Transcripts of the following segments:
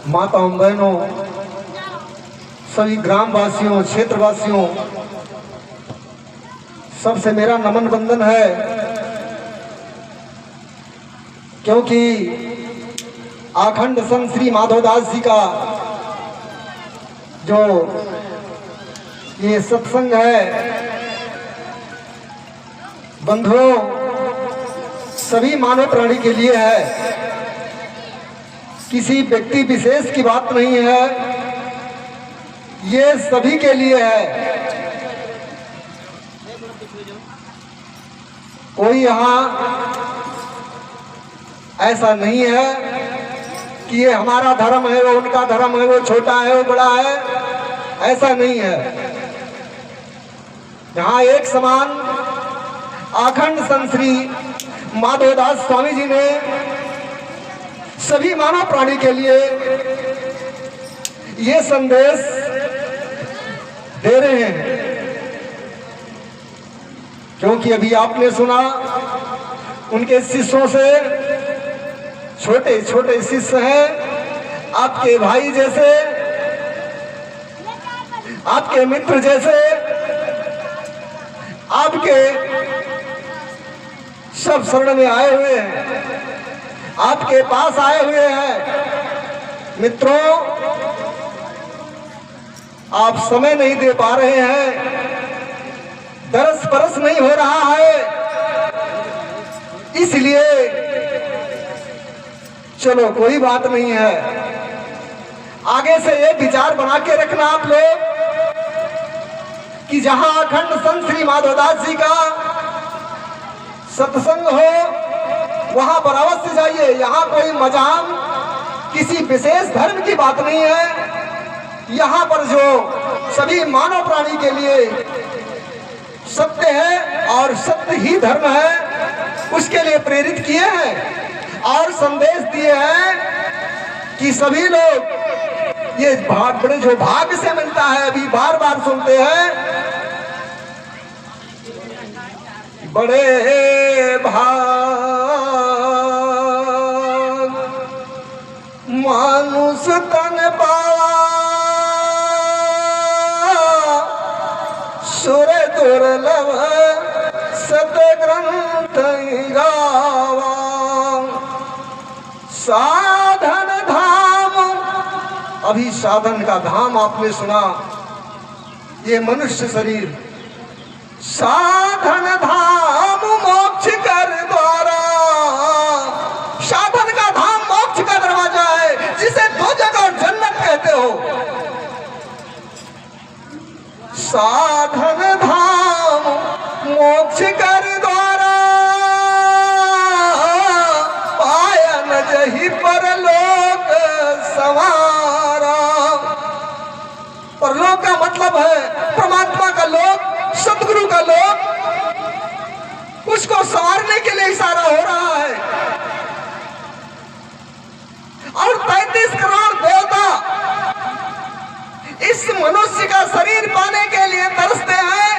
माताओं बहनों, सभी ग्रामवासियों, क्षेत्रवासियों, सबसे मेरा नमन बंदन है, क्योंकि आखंड संत श्री माधवदास जी का जो ये सत्संग है, बंधुओं, सभी मानव प्राणी के लिए है, किसी व्यक्ति विशेष की बात नहीं है, ये सभी के लिए है। कोई यहाँ ऐसा नहीं है कि ये हमारा धर्म है, वो उनका धर्म है, वो छोटा है, वो बड़ा है, ऐसा नहीं है। यहाँ एक समान अखंड संत श्री माधवदास स्वामी जी ने सभी मानव प्राणी के लिए ये संदेश दे रहे हैं, क्योंकि अभी आपने सुना उनके शिष्यों से, छोटे छोटे शिष्य हैं, आपके भाई जैसे, आपके मित्र जैसे, आपके सब शरण में आए हुए हैं, आपके पास आए हुए हैं। मित्रों, आप समय नहीं दे पा रहे हैं, दरस परस नहीं हो रहा है, इसलिए चलो कोई बात नहीं है, आगे से ये विचार बना के रखना आप लोग कि जहां अखंड संत श्री माधवदास जी का सत्संग हो वहां पर अवश्य जाइए। यहाँ कोई मजाक, किसी विशेष धर्म की बात नहीं है, यहाँ पर जो सभी मानव प्राणी के लिए सत्य है और सत्य ही धर्म है, उसके लिए प्रेरित किए हैं और संदेश दिए हैं कि सभी लोग ये बड़े जो भाग्य से मिलता है, अभी बार बार सुनते हैं, बड़े भाग मानुष तन पावा, सुर दुर्लभ सत ग्रंथ गावा, साधन धाम। अभी साधन का धाम आपने सुना, ये मनुष्य शरीर, साधन धाम मोक्ष कर द्वारा, साधन का धाम मोक्ष का दरवाजा है, जिसे दो जगह जन्नत कहते हो। साधन धाम मोक्ष कर द्वारा, पायन जही परलोक सवारा। परलोक का मतलब है परमात्मा का लोक, सतगुरु का लोक, उसको संवारने के लिए इशारा हो रहा है। और 33 करोड़ देवता इस मनुष्य का शरीर पाने के लिए तरसते हैं।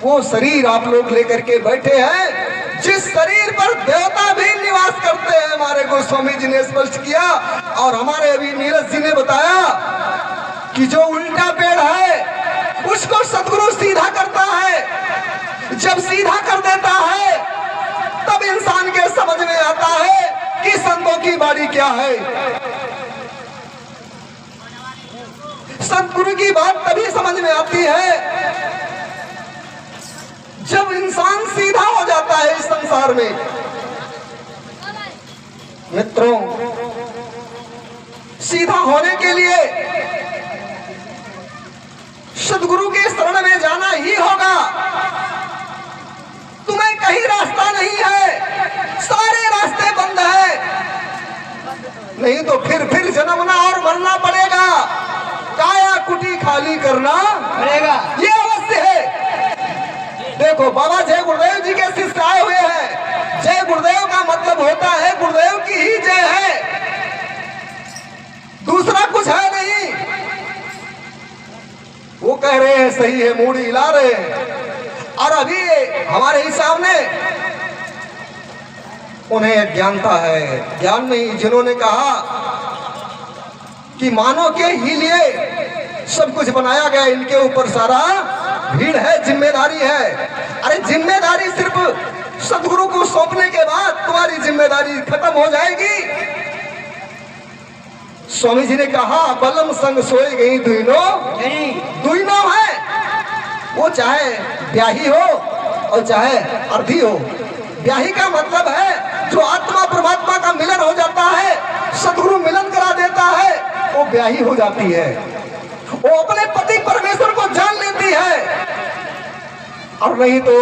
वो शरीर आप लोग लेकर के बैठे हैं, जिस शरीर पर देवता भी निवास करते हैं। हमारे गोस्वामी जी ने स्पष्ट किया और हमारे अभी नीरज जी ने बताया कि जो उल्टा पेड़ है उसको सतगुरु सीधा करता है। जब सीधा कर देता है तब इंसान के समझ में आता है कि संतों की बाणी क्या है। सतगुरु की बात तभी समझ में आती है जब इंसान सीधा हो जाता है इस संसार में। मित्रों, सीधा होने के लिए सतगुरु के शरण में जाना ही होगा। तुम्हें कहीं रास्ता नहीं है, सारे रास्ते बंद है, नहीं तो फिर जन्मना और मरना पड़ेगा, काया कुटी खाली करना पड़ेगा, ये अवश्य है। देखो, बाबा जय गुरुदेव जी के शिष्य आए हुए हैं। जय गुरुदेव का मतलब होता है गुरुदेव की ही जय है, दूसरा कुछ है नहीं। वो कह रहे हैं सही है, मूड़ी हिला रहे हैं, और अभी हमारे ही सामने उन्हें अज्ञानता है, ज्ञान नहीं। जिन्होंने कहा कि मानव के ही लिए सब कुछ बनाया गया, इनके ऊपर सारा भीड़ है, जिम्मेदारी है। अरे जिम्मेदारी सिर्फ सदगुरु को सौंपने के बाद तुम्हारी जिम्मेदारी खत्म हो जाएगी। स्वामी जी ने कहा बलम संग सोए गई दुइनो, दुइनो है, वो चाहे ब्याही हो और चाहे अर्धी हो। ब्याही का मतलब है जो आत्मा परमात्मा का मिलन हो जाता है, सदगुरु मिलन करा देता है, वो ब्याही हो जाती है, वो अपने पति परमेश्वर को जान लेती है। और नहीं तो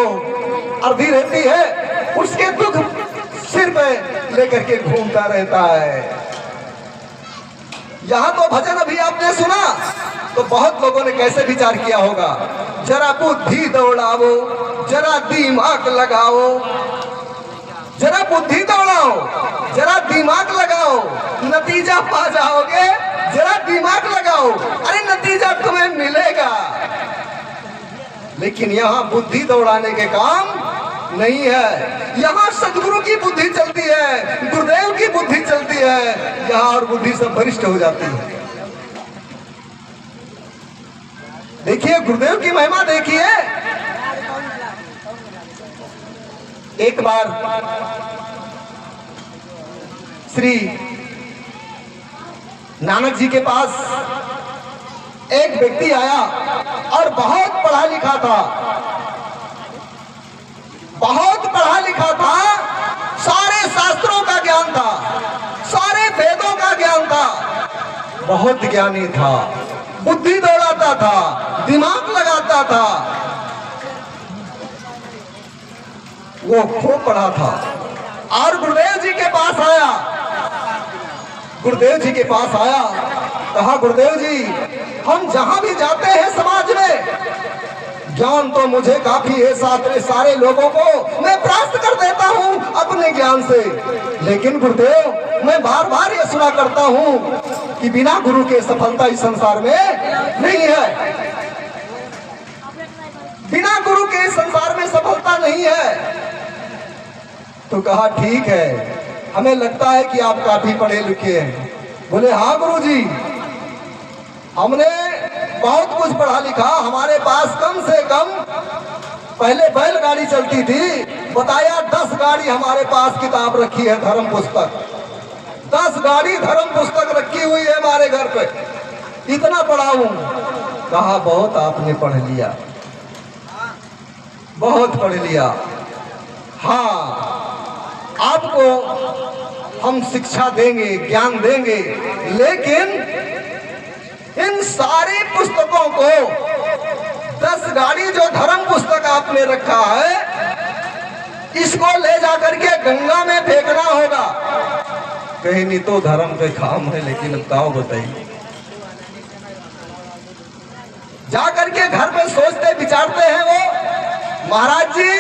अर्धी रहती है, उसके दुख सिर पे लेकर के घूमता रहता है। यहाँ तो भजन अभी आपने सुना तो बहुत लोगों ने कैसे विचार किया होगा, जरा बुद्धि दौड़ाओ, जरा दिमाग लगाओ, जरा बुद्धि दौड़ाओ, जरा दिमाग लगाओ, नतीजा पा जाओगे, जरा दिमाग लगाओ, अरे नतीजा तुम्हें मिलेगा। लेकिन यहाँ बुद्धि दौड़ाने के काम नहीं है, यहाँ सदगुरु की बुद्धि चलती है, गुरुदेव की बुद्धि चलती है, यहाँ और बुद्धि सब वरिष्ठ हो जाती है। देखिए गुरुदेव की महिमा देखिए। एक बार श्री नानक जी के पास एक व्यक्ति आया और बहुत पढ़ा लिखा था, बहुत पढ़ा लिखा था, सारे शास्त्रों का ज्ञान था, सारे वेदों का ज्ञान था, बहुत ज्ञानी था, बुद्धि दौड़ाता था, दिमाग लगाता था, वो खूब पढ़ा था। और गुरुदेव जी के पास आया, गुरुदेव जी के पास आया, कहा गुरुदेव जी हम जहां भी जाते हैं समाज में ज्ञान तो मुझे काफी है, सारे लोगों को मैं प्राप्त कर देता हूं अपने ज्ञान से, लेकिन गुरुदेव मैं बार बार ये सुना करता हूं कि बिना गुरु के सफलता इस संसार में नहीं है, बिना गुरु के संसार में सफलता नहीं है। तो कहा ठीक है, हमें लगता है कि आप काफी पढ़े लिखे हैं। बोले हाँ गुरुजी, हमने बहुत कुछ पढ़ा लिखा, हमारे पास कम से कम पहले बैलगाड़ी चलती थी, बताया 10 गाड़ी हमारे पास किताब रखी है, धर्म पुस्तक 10 गाड़ी धर्म पुस्तक रखी हुई है हमारे घर पे, इतना पढ़ा हूं। कहा बहुत आपने पढ़ लिया, बहुत पढ़ लिया, हाँ आपको हम शिक्षा देंगे, ज्ञान देंगे, लेकिन इन सारी पुस्तकों को 10 गाड़ी जो धर्म पुस्तक आपने रखा है, इसको ले जाकर के गंगा में फेंकना होगा। कहीं नहीं तो धर्म के काम है, लेकिन अब गाँव बताइए, जाकर के घर में सोचते विचारते हैं वो महाराज जी,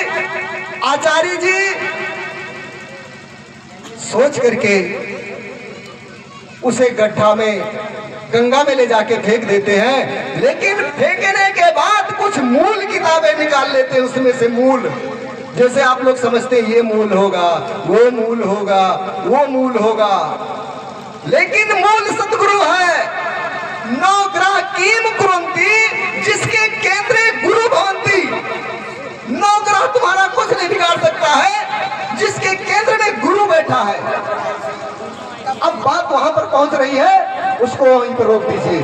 आचार्य जी, सोच करके उसे गड्ढा में गंगा में ले जाके फेंक देते हैं, लेकिन फेंकने के बाद कुछ मूल किताबें निकाल लेते हैं, उसमें से मूल, जैसे आप लोग समझते हैं ये मूल होगा, वो मूल होगा, वो मूल होगा, लेकिन मूल सतगुरु है। नौ ग्रह कीम कुरंती, जिसके केंद्रे गुरु भवंती। नौ ग्रह तुम्हारा कुछ नहीं बिगाड़ सकता है, जिसके केंद्र में गुरु बैठा है। अब बात वहां पर पहुंच रही है, उसको वहीं पर रोक दीजिए।